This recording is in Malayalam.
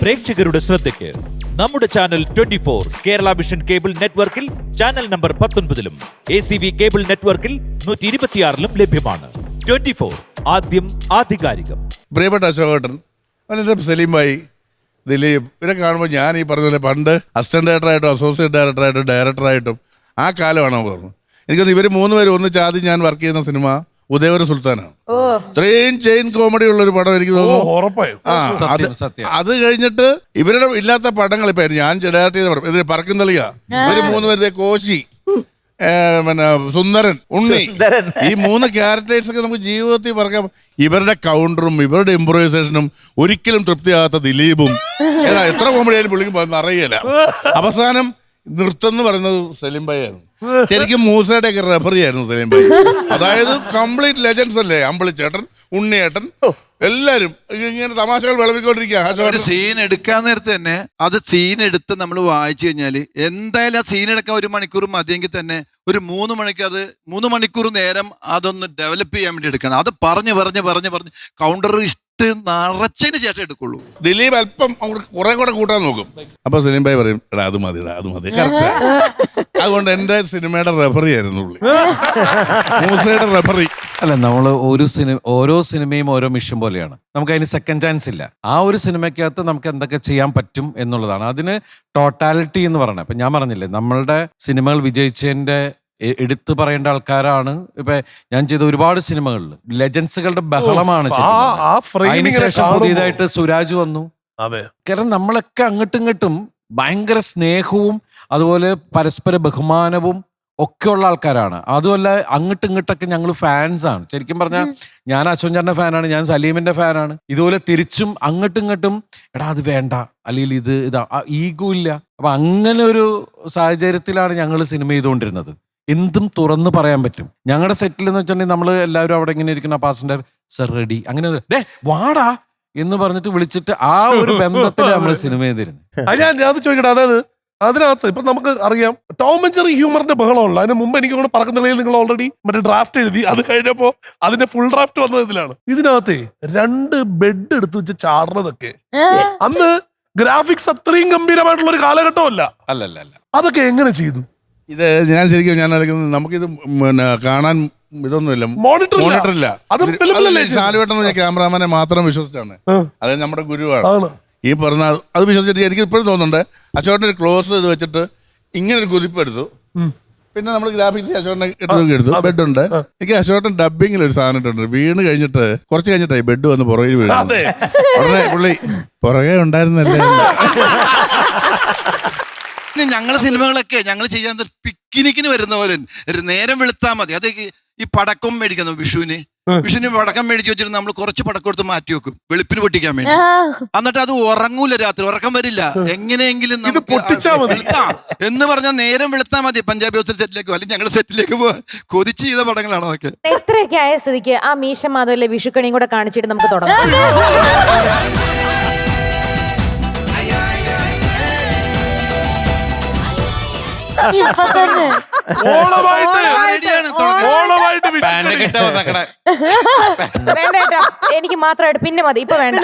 പ്രേക്ഷകരുടെ ശ്രദ്ധയ്ക്ക് നമ്മുടെ ചാനൽ 24 കേരള വിഷൻ കേബിൾ നെറ്റ്വർക്കിൽ ചാനൽ നമ്പർ 19-ലും ACV കേബിൾ നെറ്റ്വർക്കിൽ 126-ലും ലഭ്യമാണ്. 24 ആദ്യം ആധികാരികം. പ്രിയപ്പെട്ട അശോകേട്ടൻ, എൻ്റെ സലീം ഭായി, ദിലീപ്, ഇവരെ കാണുമ്പോൾ ഞാൻ ഈ പറഞ്ഞ പോലെ പണ്ട് അസിസ്റ്റന്റ് ഡയറക്ടറായിട്ടും അസോസിയേറ്റ് ഡയറക്ടറായിട്ടും ഡയറക്ടറായിട്ടും ആ കാലമാണ് പറഞ്ഞത്. എനിക്കൊന്ന് ഇവർ 3 പേരും ഒന്നിച്ച് ആദ്യം ഞാൻ വർക്ക് ചെയ്യുന്ന സിനിമ ഉദയവര സുൽത്താനാണ്. ഇത്രയും ചെയിൻ കോമഡി ഉള്ള ഒരു പടം എനിക്ക് തോന്നുന്നു. അത് കഴിഞ്ഞിട്ട് ഇവരുടെ ഇല്ലാത്ത പടങ്ങൾ ഇപ്പൊ ഞാൻ ഡയറക്ട് ചെയ്ത പടം ഇതിന് പറക്കുന്നളിക, ഇവര് 3 പേരുടെ കോശി, പിന്നെ സുന്ദരൻ, ഉണ്ണി, ഈ 3 ക്യാരക്ടേഴ്സ് ഒക്കെ നമുക്ക് ജീവിതത്തിൽ പറയാം. ഇവരുടെ കൗണ്ടറും ഇവരുടെ ഇംപ്രൂവൈസേഷനും ഒരിക്കലും തൃപ്തിയാകാത്ത ദിലീപും എത്ര കോമഡി ആയാലും പുള്ളിക്ക് അറിയില്ല. അവസാനം നൃത്തം എന്ന് പറയുന്നത് സലീം ഭായി ആയിരുന്നു. ശരിക്കും മൂസയുടെ ഒക്കെ റെഫറി ആയിരുന്നു സലീം ഭായി. അതായത് കംപ്ലീറ്റ് ലെജൻസ് അല്ലേ, അമ്പിളിച്ചേട്ടൻ, ഉണ്ണിയേട്ടൻ, എല്ലാരും ഇങ്ങനെ തമാശകൾ വിളവിക്കൊണ്ടിരിക്കുക. സീൻ എടുക്കാൻ നേരത്തെ തന്നെ അത് സീൻ എടുത്ത് നമ്മൾ വായിച്ചു കഴിഞ്ഞാല് എന്തായാലും ആ സീൻ എടുക്കാൻ 1 മണിക്കൂർ മതിയെങ്കിൽ തന്നെ ഒരു 3 മണിക്കൂർ നേരം അതൊന്ന് ഡെവലപ്പ് ചെയ്യാൻ വേണ്ടി എടുക്കണം. അത് പറഞ്ഞ് കൗണ്ടർ നിറച്ചതിന് ശേഷം എടുക്കുള്ളൂ. ദിലീപ് അല്പം കുറെ കൂടെ കൂട്ടാൻ നോക്കും. അപ്പൊ സലീം ഭായി പറയും, എടാ അത് മതി കറക്റ്റ്. അതുകൊണ്ട് എന്റെ സിനിമയുടെ റെഫറി ആയിരുന്നു പുള്ളി, മൂസയുടെ റെഫറി. അല്ല, നമ്മള് ഓരോ സിനിമയും ഓരോ മിഷൻ പോലെയാണ്. നമുക്ക് അതിന് സെക്കൻഡ് ചാൻസ് ഇല്ല. ആ ഒരു സിനിമയ്ക്കകത്ത് നമുക്ക് എന്തൊക്കെ ചെയ്യാൻ പറ്റും എന്നുള്ളതാണ് അതിന് ടോട്ടാലിറ്റി എന്ന് പറയുന്നത്. ഇപ്പൊ ഞാൻ പറഞ്ഞില്ലേ, നമ്മളുടെ സിനിമകൾ വിജയിച്ചതിന്റെ എടുത്തു പറയേണ്ട ആൾക്കാരാണ്. ഇപ്പൊ ഞാൻ ചെയ്ത ഒരുപാട് സിനിമകളിൽ ലെജൻസുകളുടെ ബഹളമാണ്. അതിനുശേഷം പുതിയതായിട്ട് സുരാജ് വന്നു. കാരണം നമ്മളൊക്കെ അങ്ങോട്ടും ഇങ്ങോട്ടും ഭയങ്കര സ്നേഹവും അതുപോലെ പരസ്പര ബഹുമാനവും ഒക്കെ ഉള്ള ആൾക്കാരാണ്. അതുമല്ല, അങ്ങോട്ടും ഇങ്ങോട്ടൊക്കെ ഞങ്ങൾ ഫാൻസാണ്. ശരിക്കും പറഞ്ഞാൽ ഞാൻ അശോക് ചേട്ടന്റെ ഫാനാണ്, ഞാൻ സലീമിന്റെ ഫാനാണ്. ഇതുപോലെ തിരിച്ചും അങ്ങോട്ടും ഇങ്ങോട്ടും എടാ അത് വേണ്ട, അല്ലെങ്കിൽ ഇതാ ഈഗോ ഇല്ല. അപ്പൊ അങ്ങനെ ഒരു സാഹചര്യത്തിലാണ് ഞങ്ങൾ സിനിമ ചെയ്തുകൊണ്ടിരുന്നത്. എന്തും തുറന്ന് പറയാൻ പറ്റും. ഞങ്ങളുടെ സെറ്റിൽ എന്ന് വെച്ചിട്ടുണ്ടെങ്കിൽ നമ്മൾ എല്ലാവരും അവിടെ ഇങ്ങനെ ഇരിക്കുന്ന പാസഞ്ചർ സർ റെഡി, അങ്ങനെ വാടാ എന്ന് പറഞ്ഞിട്ട് വിളിച്ചിട്ട് ആ ഒരു ബന്ധത്തിൽ നമ്മൾ സിനിമ ചെയ്തിരുന്നത്. ഞാൻ ചോദിക്കട്ടെ, അതായത് അതിനകത്ത് ഇപ്പൊ നമുക്ക് അറിയാം ടോം ആൻഡ് ജെറി ഹ്യൂമറിന്റെ ബഹളമുള്ള. അതിന് മുമ്പ് എനിക്ക് കൂടെ പറക്കുന്നളിയിൽ നിങ്ങൾ ഓൾറെഡി മറ്റേ ഡ്രാഫ്റ്റ് എഴുതി, അത് കഴിഞ്ഞപ്പോ അതിന്റെ ഫുൾ ഡ്രാഫ്റ്റ് വന്നത് ഇതിലാണ്. ഇതിനകത്ത് 2 ബെഡ് എടുത്ത് വെച്ച് ചാടുന്നതൊക്കെ അന്ന് ഗ്രാഫിക്സ് അത്രയും ഗംഭീരമായിട്ടുള്ള ഒരു കാലഘട്ടമല്ല. അല്ല അതൊക്കെ എങ്ങനെ ചെയ്തു? ഇത് ഞാൻ ശരിക്കും നമുക്കിത് പിന്നെ കാണാൻ ഇതൊന്നുമില്ല, മോണിറ്റർ ഇല്ല. സാലുവേട്ടൻ ക്യാമറാമാനെ മാത്രം വിശ്വസിച്ചാണ്. അത് നമ്മുടെ ഗുരുവാണ്. ഈ പറഞ്ഞ അത് വിശ്വസിച്ചിട്ട് എനിക്ക് ഇപ്പോഴും തോന്നുന്നുണ്ട്, അശോകന്റെ ഒരു ക്ലോസ് ഇത് വെച്ചിട്ട് ഇങ്ങനെ ഒരു കുതിപ്പ് എടുത്തു. പിന്നെ നമ്മൾ ഗ്രാഫിക്സ് അശോകനെ എടുത്തു. ബെഡുണ്ട്. എനിക്ക് അശോകൻ ഡബിങ്ങിൽ ഒരു സാധനം ഇട്ടുണ്ട്. വീണ് കഴിഞ്ഞിട്ട് കുറച്ച് കഴിഞ്ഞിട്ടായി ബെഡ് വന്ന് പുറകിൽ വീണു. ഉടനെ പുള്ളി പുറകെ ഉണ്ടായിരുന്നല്ലേ. ഞങ്ങളെ സിനിമകളൊക്കെ ഞങ്ങൾ ചെയ്യാൻ പിക്നിക്കിന് വരുന്ന പോലെ നേരം വെളുത്താൽ മതി. അത് ഈ പടക്കം മേടിക്കുന്നു വിഷുവിന് പടക്കം മേടിച്ച് വെച്ചിട്ട് നമ്മൾ കുറച്ച് പടക്കം എടുത്ത് മാറ്റി വെക്കും വെളുപ്പിന് പൊട്ടിക്കാൻ വേണ്ടി. എന്നിട്ട് അത് ഉറങ്ങൂല, രാത്രി ഉറക്കം വരില്ല. എങ്ങനെയെങ്കിലും എന്ന് പറഞ്ഞാൽ നേരം വെളുത്താൽ മതി. പഞ്ചാബി ഹൗസിൽ സെറ്റിലേക്ക് അല്ലെങ്കിൽ ഞങ്ങളുടെ സെറ്റിലേക്ക് കൊതിച്ച് ചെയ്ത പടങ്ങളാണ് അതൊക്കെ. എത്രയൊക്കെ ആയ സ്ഥിതിക്ക് ആ മീശ മാധവല്ലേ വിഷുക്കണിയും കൂടെ കാണിച്ചിട്ട് നമുക്ക് തുടങ്ങാം. വേണ്ട, എനിക്ക് മാത്രമായിട്ട് പിന്നെ മതി, ഇപ്പൊ വേണ്ട.